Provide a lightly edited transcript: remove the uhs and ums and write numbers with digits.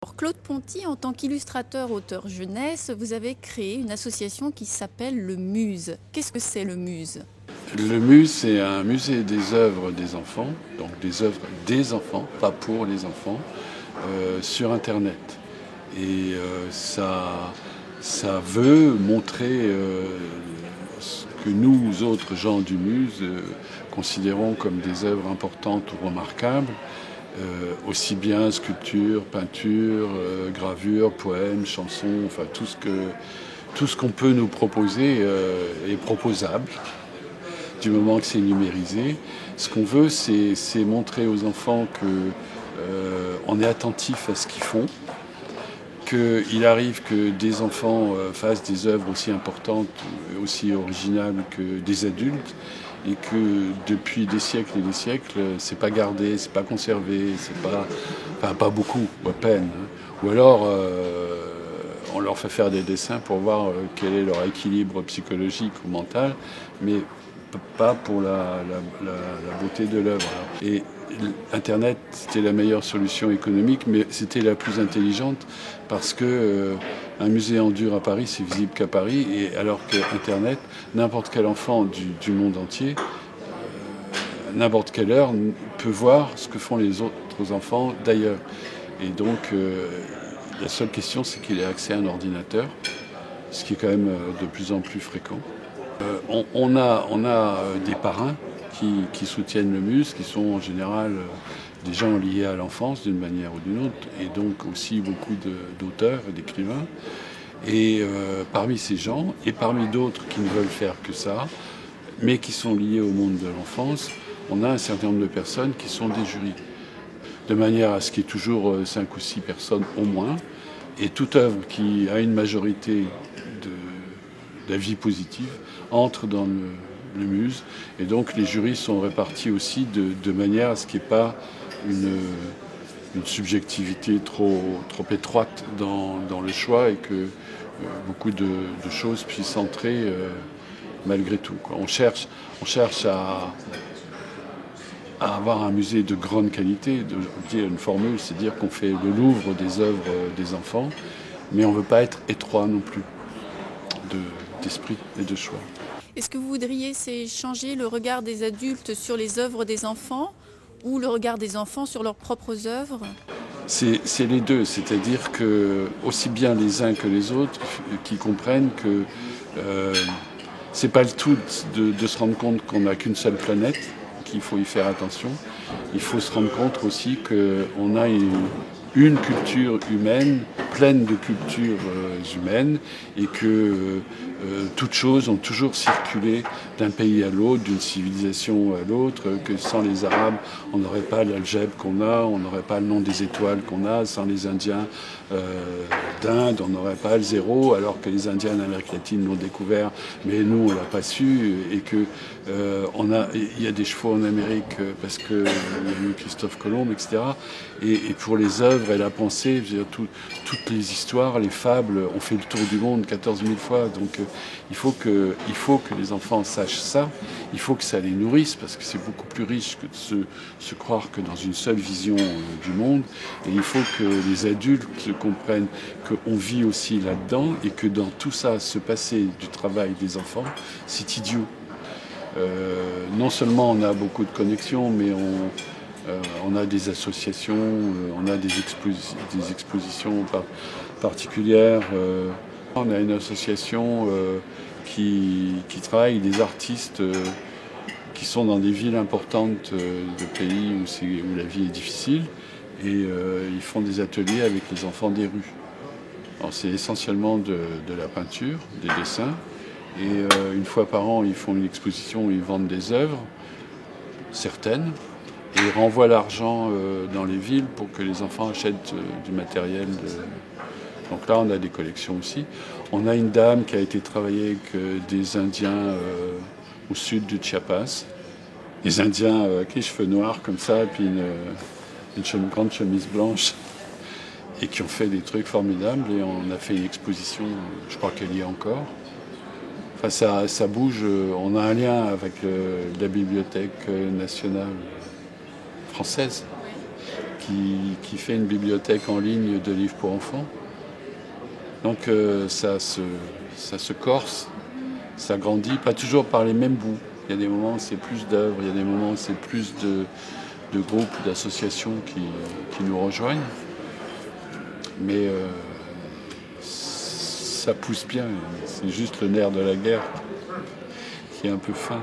Alors, Claude Ponty, en tant qu'illustrateur auteur jeunesse, vous avez créé une association qui s'appelle le Muse. Qu'est-ce que c'est le Muse? Le MUSE, c'est un musée des œuvres des enfants, donc des œuvres des enfants, pas pour les enfants, sur Internet. Et ça veut montrer ce que nous, autres gens du MUSE, considérons comme des œuvres importantes ou remarquables, aussi bien sculpture, peinture, gravure, poèmes, chansons, enfin tout ce qu'on peut nous proposer est proposable du moment que c'est numérisé. Ce qu'on veut, c'est montrer aux enfants qu'on est attentif à ce qu'ils font, qu'il arrive que des enfants fassent des œuvres aussi importantes, aussi originales que des adultes, et que depuis des siècles et des siècles, c'est pas gardé, c'est pas conservé, c'est pas, enfin pas beaucoup, à peine. Ou alors on leur fait faire des dessins pour voir quel est leur équilibre psychologique ou mental, mais pas pour la beauté de l'œuvre. Et Internet, c'était la meilleure solution économique, mais c'était la plus intelligente parce que un musée en dur à Paris, c'est visible qu'à Paris, et alors que Internet, n'importe quel enfant du monde entier, n'importe quelle heure, peut voir ce que font les autres enfants d'ailleurs. Et donc, la seule question, c'est qu'il ait accès à un ordinateur, ce qui est quand même de plus en plus fréquent. On a des parrains qui soutiennent le MUSE, qui sont en général des gens liés à l'enfance d'une manière ou d'une autre, et donc aussi beaucoup d'auteurs et d'écrivains. Et parmi ces gens, et parmi d'autres qui ne veulent faire que ça, mais qui sont liés au monde de l'enfance, on a un certain nombre de personnes qui sont des jurys. De manière à ce qu'il y ait toujours 5 ou 6 personnes au moins, et toute œuvre qui a une majorité d'avis positifs entre dans le MUSE. Et donc les jurys sont répartis aussi de manière à ce qu'il n'y ait pas une subjectivité trop étroite dans le choix, et que beaucoup de choses puissent entrer malgré tout, quoi. On cherche à avoir un musée de grande qualité, une formule, c'est dire qu'on fait le Louvre des œuvres des enfants, mais on ne veut pas être étroit non plus d'esprit et de choix. Est-ce que vous voudriez changer le regard des adultes sur les œuvres des enfants ou le regard des enfants sur leurs propres œuvres? C'est les deux, c'est-à-dire que aussi bien les uns que les autres qui comprennent que c'est pas le tout de se rendre compte qu'on n'a qu'une seule planète, qu'il faut y faire attention. Il faut se rendre compte aussi qu'on a une culture humaine, pleine de cultures humaines, et que toutes choses ont toujours circulé d'un pays à l'autre, d'une civilisation à l'autre, que sans les Arabes, on n'aurait pas l'algèbre qu'on a, on n'aurait pas le nom des étoiles qu'on a, sans les Indiens d'Inde, on n'aurait pas le zéro, alors que les Indiens d'Amérique latine l'ont découvert, mais nous, on l'a pas su, et que il y a des chevaux en Amérique parce qu'il y a eu Christophe Colomb, etc. Et pour les œuvres et la pensée, je veux dire, toutes les histoires, les fables, ont fait le tour du monde 14 000 fois. Donc il faut que les enfants sachent ça, il faut que ça les nourrisse, parce que c'est beaucoup plus riche que de se croire que dans une seule vision du monde. Et il faut que les adultes comprennent qu'on vit aussi là-dedans, et que dans tout ça, se passer du travail des enfants, c'est idiot. Non seulement on a beaucoup de connexions, mais on a des associations, on a des expositions particulières. On a une association qui travaille des artistes qui sont dans des villes importantes de pays où la vie est difficile, et ils font des ateliers avec les enfants des rues. Alors c'est essentiellement de la peinture, des dessins. Et une fois par an, ils font une exposition où ils vendent des œuvres, certaines, et ils renvoient l'argent dans les villes pour que les enfants achètent du matériel. Donc là, on a des collections aussi. On a une dame qui a été travailler avec des Indiens au sud du Chiapas. Des Indiens avec les cheveux noirs comme ça, et puis une grande chemise blanche, et qui ont fait des trucs formidables. Et on a fait une exposition, je crois qu'elle y est encore. Enfin, ça bouge. On a un lien avec la Bibliothèque nationale française. qui fait une bibliothèque en ligne de livres pour enfants. Donc ça se corse, ça grandit, pas toujours par les mêmes bouts. Il y a des moments où c'est plus d'œuvres, il y a des moments où c'est plus de groupes, d'associations qui nous rejoignent. Mais ça pousse bien, c'est juste le nerf de la guerre qui est un peu fin.